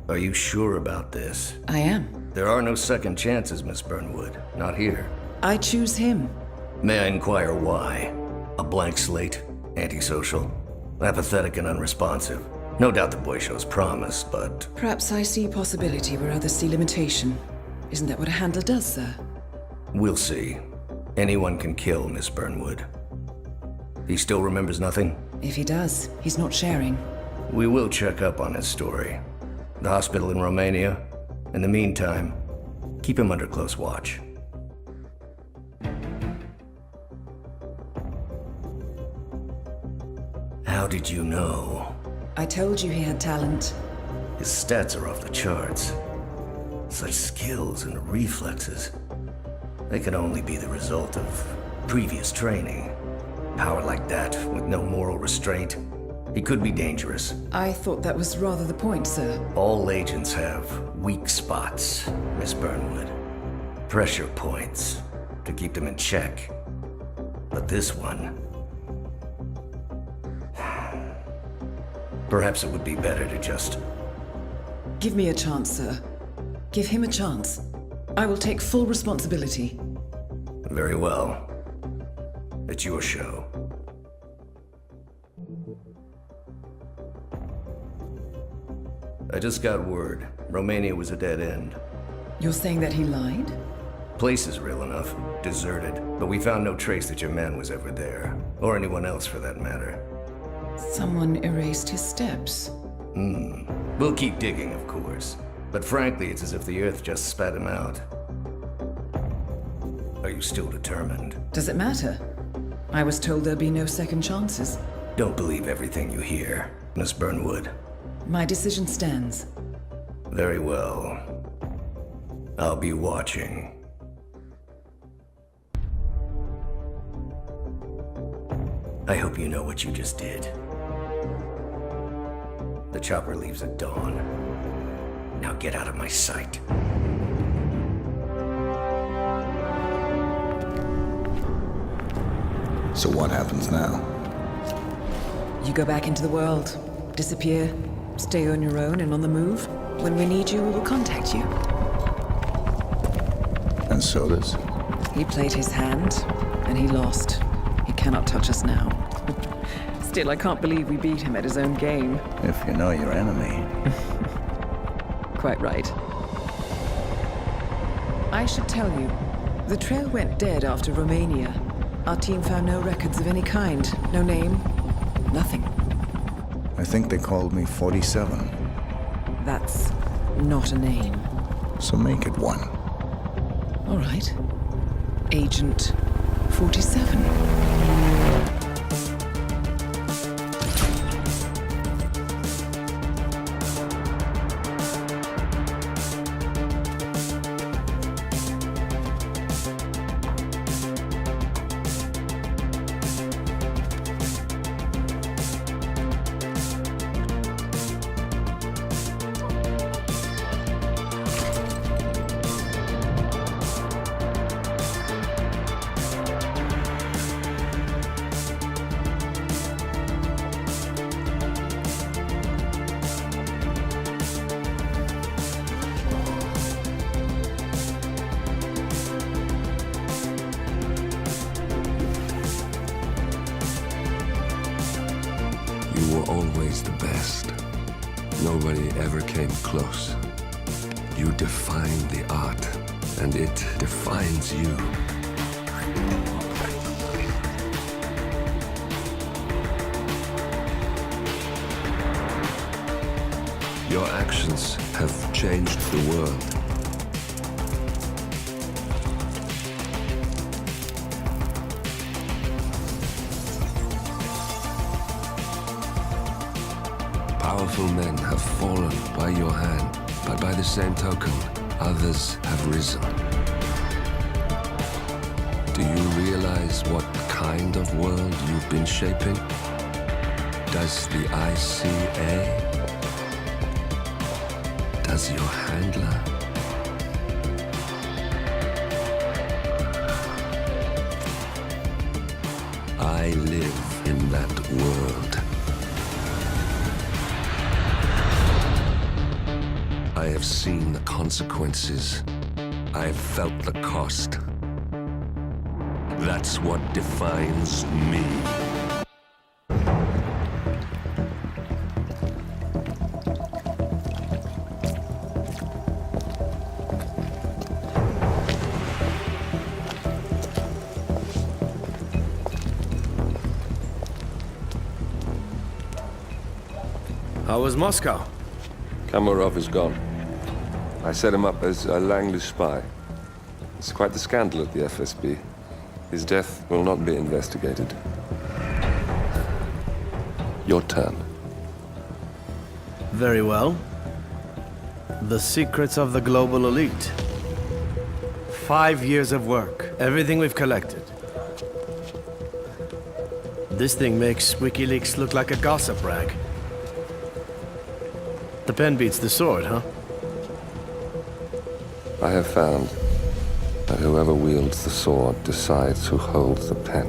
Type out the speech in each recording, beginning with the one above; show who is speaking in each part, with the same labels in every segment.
Speaker 1: Are you sure about this?
Speaker 2: I am.
Speaker 1: There are no second chances, Miss Burnwood. Not here.
Speaker 2: I choose him.
Speaker 1: May I inquire why? A blank slate? Antisocial? Apathetic and unresponsive? No doubt the boy shows promise, but...
Speaker 2: Perhaps I see possibility where others see limitation. Isn't that what a handler does, sir?
Speaker 1: We'll see. Anyone can kill Miss Burnwood. He still remembers nothing?
Speaker 2: If he does, he's not sharing.
Speaker 1: We will check up on his story. The hospital in Romania. In the meantime, keep him under close watch. How did you know?
Speaker 2: I told you he had talent.
Speaker 1: His stats are off the charts. Such skills and reflexes. They can only be the result of previous training. Power like that, with no moral restraint, he could be dangerous.
Speaker 2: I thought that was rather the point, sir.
Speaker 1: All agents have weak spots, Miss Burnwood. Pressure points to keep them in check. But this one... Perhaps it would be better to just...
Speaker 2: Give me a chance, sir. Give him a chance. I will take full responsibility.
Speaker 1: Very well. It's your show. I just got word. Romania was a dead end.
Speaker 2: You're saying that he lied?
Speaker 1: Place is real enough. Deserted. But we found no trace that your man was ever there. Or anyone else for that matter.
Speaker 2: Someone erased his steps.
Speaker 1: We'll keep digging, of course. But frankly, it's as if the Earth just spat him out. Are you still determined?
Speaker 2: Does it matter? I was told there'd be no second chances.
Speaker 1: Don't believe everything you hear, Miss Burnwood.
Speaker 2: My decision stands.
Speaker 1: Very well. I'll be watching. I hope you know what you just did. The chopper leaves at dawn. Now get out of my sight.
Speaker 3: So what happens now?
Speaker 2: You go back into the world, disappear, stay on your own and on the move. When we need you, we will contact you.
Speaker 3: And so does?
Speaker 2: He played his hand, and he lost. He cannot touch us now. Still, I can't believe we beat him at his own game.
Speaker 3: If you know your enemy.
Speaker 2: Quite right. I should tell you, the trail went dead after Romania. Our team found no records of any kind. No name, nothing.
Speaker 3: I think they called me 47.
Speaker 2: That's not a name.
Speaker 3: So make it one.
Speaker 2: All right. Agent 47.
Speaker 4: You were always the best. Nobody ever came close. You defined the art, and it defines you. Your actions have changed the world. Powerful men have fallen by your hand, but by the same token, others have risen. Do you realize what kind of world you've been shaping? Does the ICA? Does your handler? I live in that world. I have seen the consequences. I have felt the cost. That's what defines me.
Speaker 5: How was Moscow?
Speaker 4: Kamarov is gone. I set him up as a Langley spy. It's quite the scandal at the FSB. His death will not be investigated. Your turn.
Speaker 5: Very well. The secrets of the global elite. 5 years of work. Everything we've collected. This thing makes WikiLeaks look like a gossip rag. The pen beats the sword, huh?
Speaker 4: I have found that whoever wields the sword decides who holds the pen.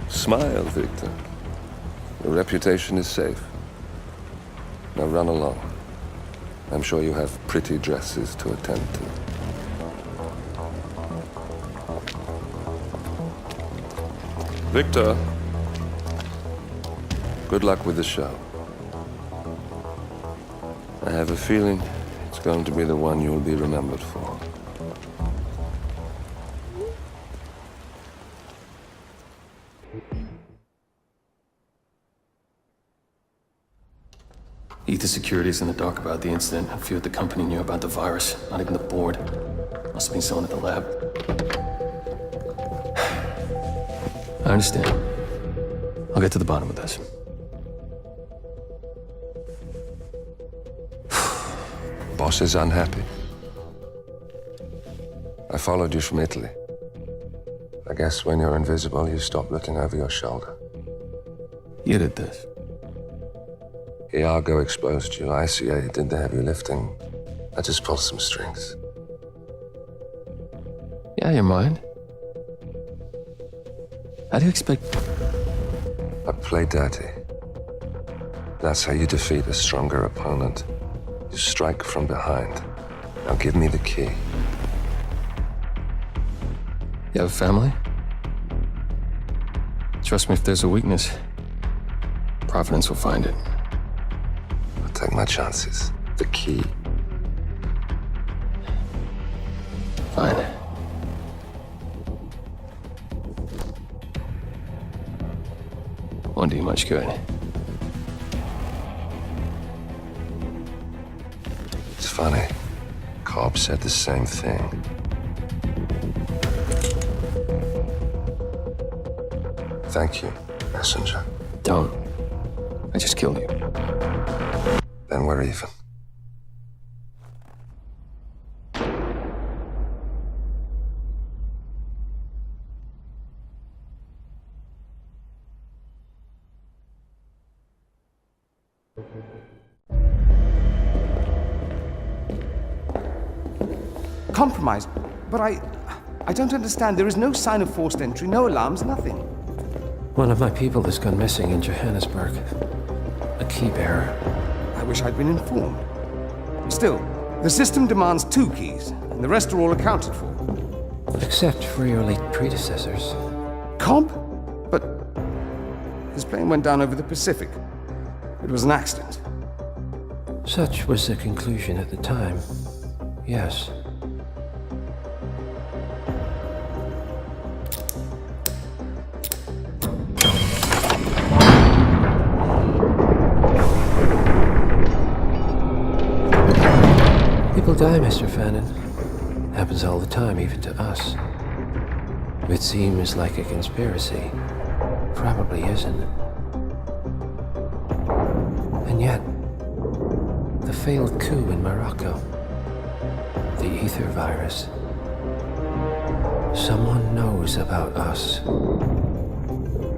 Speaker 4: Smile, Victor. Your reputation is safe. Now run along. I'm sure you have pretty dresses to attend to. Victor, good luck with the show. I have a feeling it's going to be the one you'll be remembered for.
Speaker 6: Ether Security's in the dark about the incident. A few at the company knew about the virus. Not even the board. Must have been someone at the lab. I understand. I'll get to the bottom of this.
Speaker 4: Boss is unhappy. I followed you from Italy. I guess when you're invisible, you stop looking over your shoulder.
Speaker 6: You did this.
Speaker 4: Iago exposed you. ICA did the heavy lifting. I just pulled some strings.
Speaker 6: Yeah, you're mine. How do you expect...
Speaker 4: I play dirty. That's how you defeat a stronger opponent. You strike from behind. Now give me the key.
Speaker 6: You have a family? Trust me, if there's a weakness, Providence will find it.
Speaker 4: I'll take my chances. The key.
Speaker 6: Fine. Won't do you much good.
Speaker 4: It's funny. Cobb said the same thing. Thank you, messenger.
Speaker 6: Don't. I just killed you.
Speaker 4: Then we're even.
Speaker 7: Compromised, but I don't understand. There is no sign of forced entry, no alarms, nothing.
Speaker 8: One of my people has gone missing in Johannesburg. A key bearer.
Speaker 7: I wish I'd been informed. Still, the system demands 2 keys, and the rest are all accounted for.
Speaker 8: Except for your late predecessors.
Speaker 7: Cobb? But his plane went down over the Pacific. It was an accident.
Speaker 8: Such was the conclusion at the time. Yes. People die, Mr. Fannin. Happens all the time, even to us. It seems like a conspiracy. Probably isn't. And yet, the failed coup in Morocco, the ether virus. Someone knows about us.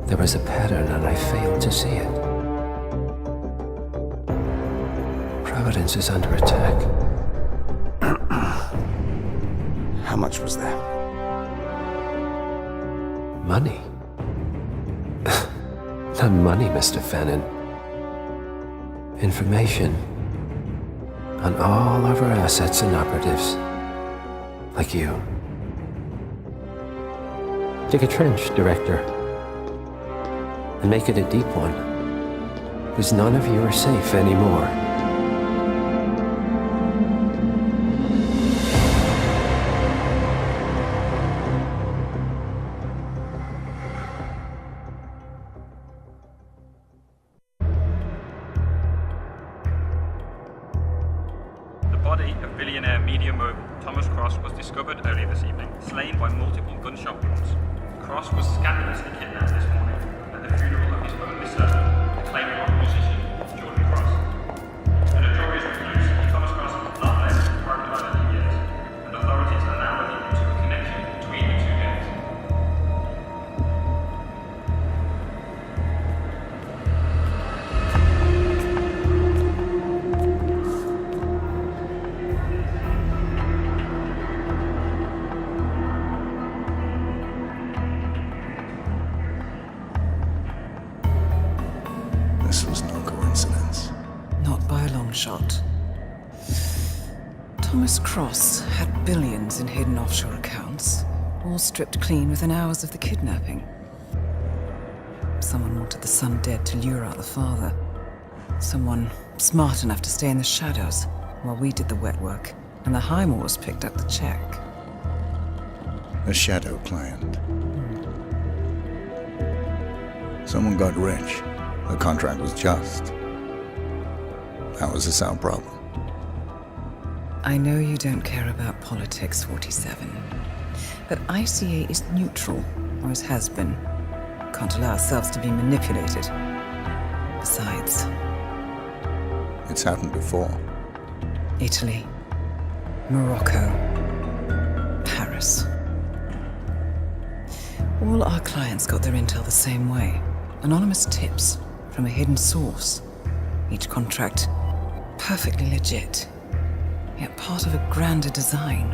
Speaker 8: There was a pattern and I failed to see it. Providence is under attack.
Speaker 7: How much was there?
Speaker 8: Money. Not money, Mr. Fannin. Information on all of our assets and operatives. Like you. Dig a trench, Director. And make it a deep one. Because none of you are safe anymore.
Speaker 9: The body of billionaire media mogul Thomas Cross was discovered earlier this evening, slain by multiple gunshot wounds. Cross was scandalously kidnapped this morning at the funeral of his only son, acclaimed rock musician Jordan Cross. The notorious recluse Thomas Cross has not left the Department of IT yet, and authorities are now looking into a connection between the two deaths.
Speaker 3: This was no coincidence.
Speaker 2: Not by a long shot. Thomas Cross had billions in hidden offshore accounts, all stripped clean within hours of the kidnapping. Someone wanted the son dead to lure out the father. Someone smart enough to stay in the shadows while we did the wet work, and the Highmores picked up the check.
Speaker 3: A shadow client. Someone got rich. The contract was just. How is this our problem?
Speaker 2: I know you don't care about politics, 47. But ICA is neutral, always has been. Can't allow ourselves to be manipulated. Besides,
Speaker 3: It's happened before.
Speaker 2: Italy, Morocco, Paris. All our clients got their intel the same way. Anonymous tips from a hidden source. Each contract perfectly legit, yet part of a grander design.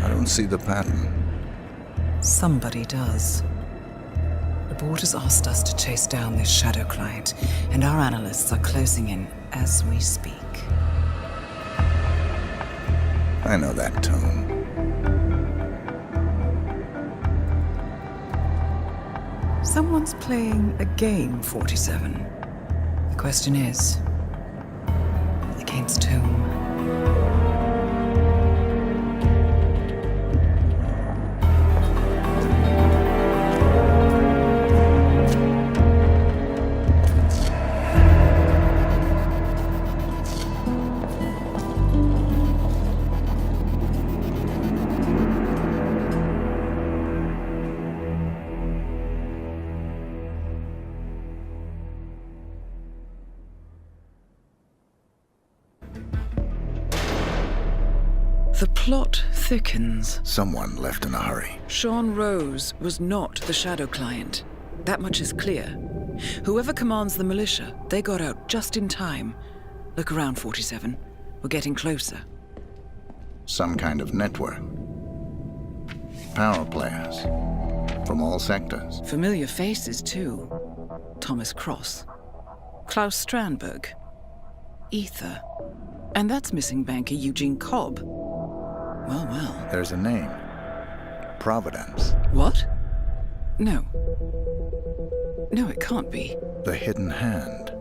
Speaker 3: I don't see the pattern.
Speaker 2: Somebody does. The board has asked us to chase down this shadow client, and our analysts are closing in as we speak.
Speaker 3: I know that tone.
Speaker 2: Someone's playing a game, 47. The question is, against whom? The plot thickens.
Speaker 3: Someone left in a hurry.
Speaker 2: Sean Rose was not the shadow client. That much is clear. Whoever commands the militia, they got out just in time. Look around, 47. We're getting closer.
Speaker 3: Some kind of network. Power players. From all sectors.
Speaker 2: Familiar faces, too. Thomas Cross. Klaus Strandberg. Ether. And that's missing banker Eugene Cobb. Well, well.
Speaker 3: There's a name. Providence.
Speaker 2: What? No. No, it can't be.
Speaker 3: The hidden hand.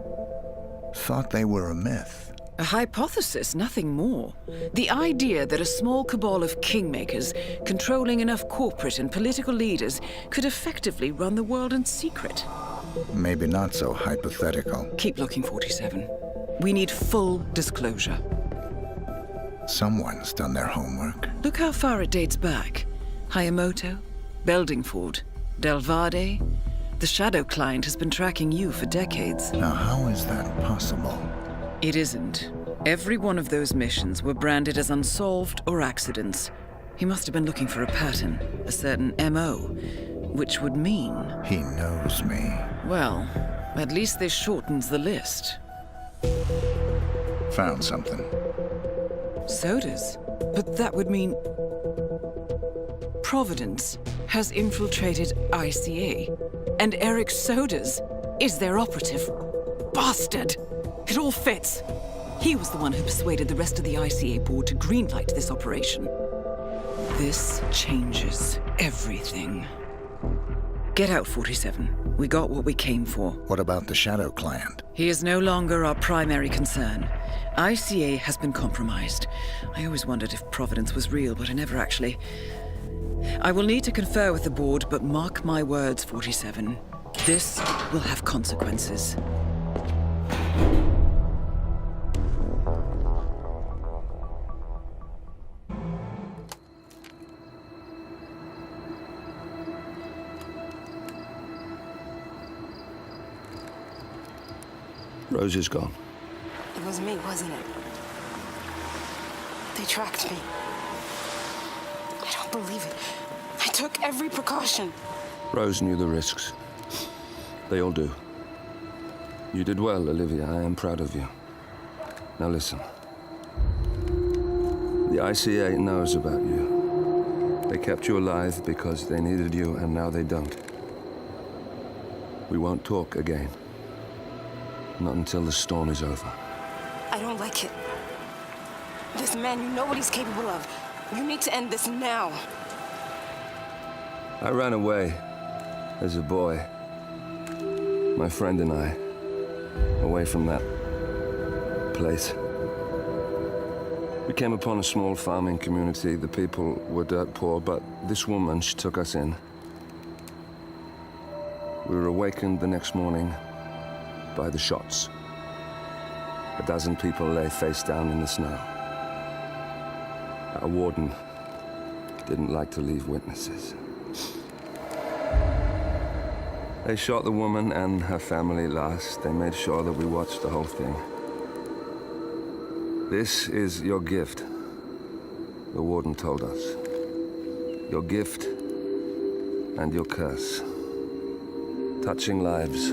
Speaker 3: Thought they were a myth.
Speaker 2: A hypothesis, nothing more. The idea that a small cabal of kingmakers, controlling enough corporate and political leaders, could effectively run the world in secret.
Speaker 3: Maybe not so hypothetical.
Speaker 2: Keep looking, 47. We need full disclosure.
Speaker 3: Someone's done their homework.
Speaker 2: Look how far it dates back. Hayamoto, Beldingford, Delvade. The shadow client has been tracking you for decades.
Speaker 3: Now, how is that possible?
Speaker 2: It isn't. Every one of those missions were branded as unsolved or accidents. He must have been looking for a pattern, a certain MO, which would mean...
Speaker 3: He knows me.
Speaker 2: Well, at least this shortens the list.
Speaker 3: Found something.
Speaker 2: Sodas? But that would mean... Providence. has infiltrated ICA, and Eric Soders is their operative. Bastard! It all fits. He was the one who persuaded the rest of the ICA board to greenlight this operation. This changes everything. Get out, 47. We got what we came for.
Speaker 3: What about the Shadow Clan?
Speaker 2: He is no longer our primary concern. ICA has been compromised. I always wondered if Providence was real, but I never actually... I will need to confer with the board, but mark my words, 47. This will have consequences.
Speaker 4: Rose is gone.
Speaker 10: It was me, wasn't it? They tracked me. I don't believe it. I took every precaution.
Speaker 4: Rose knew the risks. They all do. You did well, Olivia. I am proud of you. Now listen. The ICA knows about you. They kept you alive because they needed you, and now they don't. We won't talk again. Not until the storm is over.
Speaker 10: I don't like it. This man, you know what he's capable of. You need to end this now.
Speaker 4: I ran away as a boy. My friend and I. Away from that place. We came upon a small farming community. The people were dirt poor, but this woman, she took us in. We were awakened the next morning by the shots. A dozen people lay face down in the snow. Our warden didn't like to leave witnesses. They shot the woman and her family last. They made sure that we watched the whole thing. This is your gift, the warden told us. Your gift and your curse. Touching lives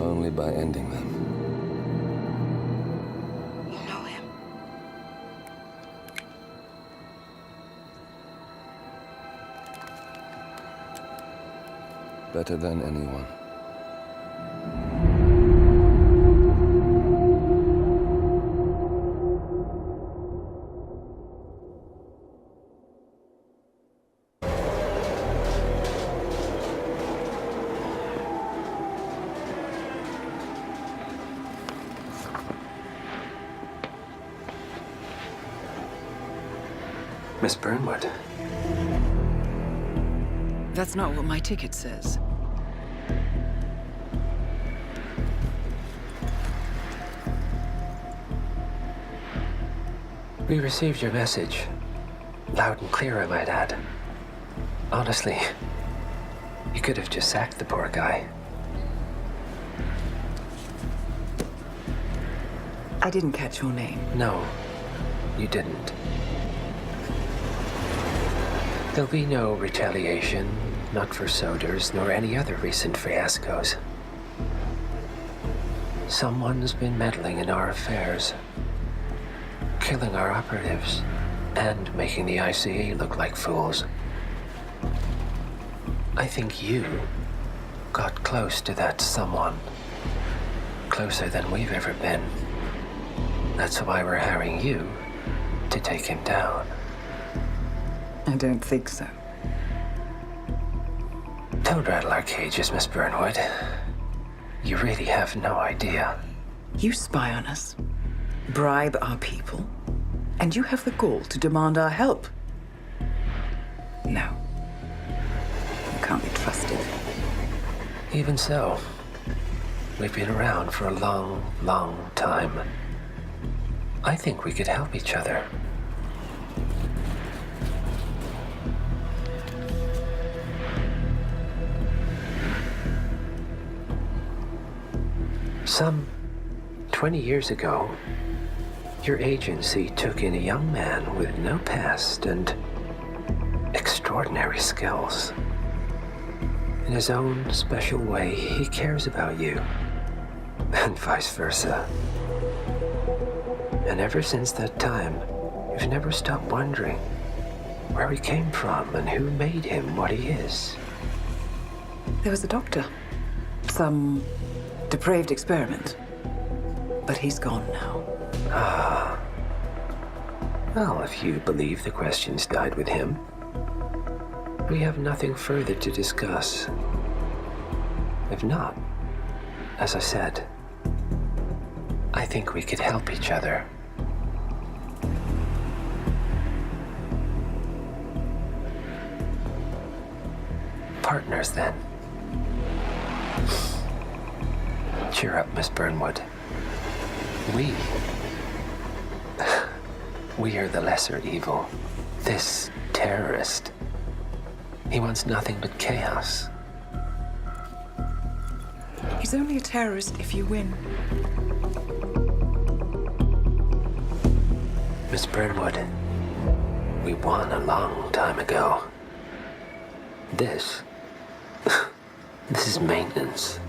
Speaker 4: only by ending them.
Speaker 10: You know him.
Speaker 4: Better than anyone.
Speaker 8: Miss Burnwood.
Speaker 2: That's not what my ticket says.
Speaker 8: We received your message. Loud and clear, I might add. Honestly, you could have just sacked the poor guy.
Speaker 2: I didn't catch your name.
Speaker 8: No, you didn't. There'll be no retaliation, not for Soders, nor any other recent fiascos. Someone's been meddling in our affairs, killing our operatives, and making the ICA look like fools. I think you got close to that someone. Closer than we've ever been. That's why we're hiring you to take him down.
Speaker 2: I don't think so.
Speaker 8: Don't rattle our cages, Miss Burnwood. You really have no idea.
Speaker 2: You spy on us, bribe our people, and you have the gall to demand our help. No. You can't be trusted.
Speaker 8: Even so, we've been around for a long, long time. I think we could help each other. Some 20 years ago, your agency took in a young man with no past and extraordinary skills. In his own special way, he cares about you, and vice versa. And ever since that time, you've never stopped wondering, where he came from and who made him what he is.
Speaker 2: There was a doctor. Some depraved experiment. But he's gone now.
Speaker 8: Well, if you believe the questions died with him, we have nothing further to discuss. If not, as I said, I think we could help each other. Partners, then. Cheer up, Miss Burnwood. We are the lesser evil. This terrorist. He wants nothing but chaos.
Speaker 2: He's only a terrorist if you win.
Speaker 8: Miss Burnwood, we won a long time ago. This is maintenance.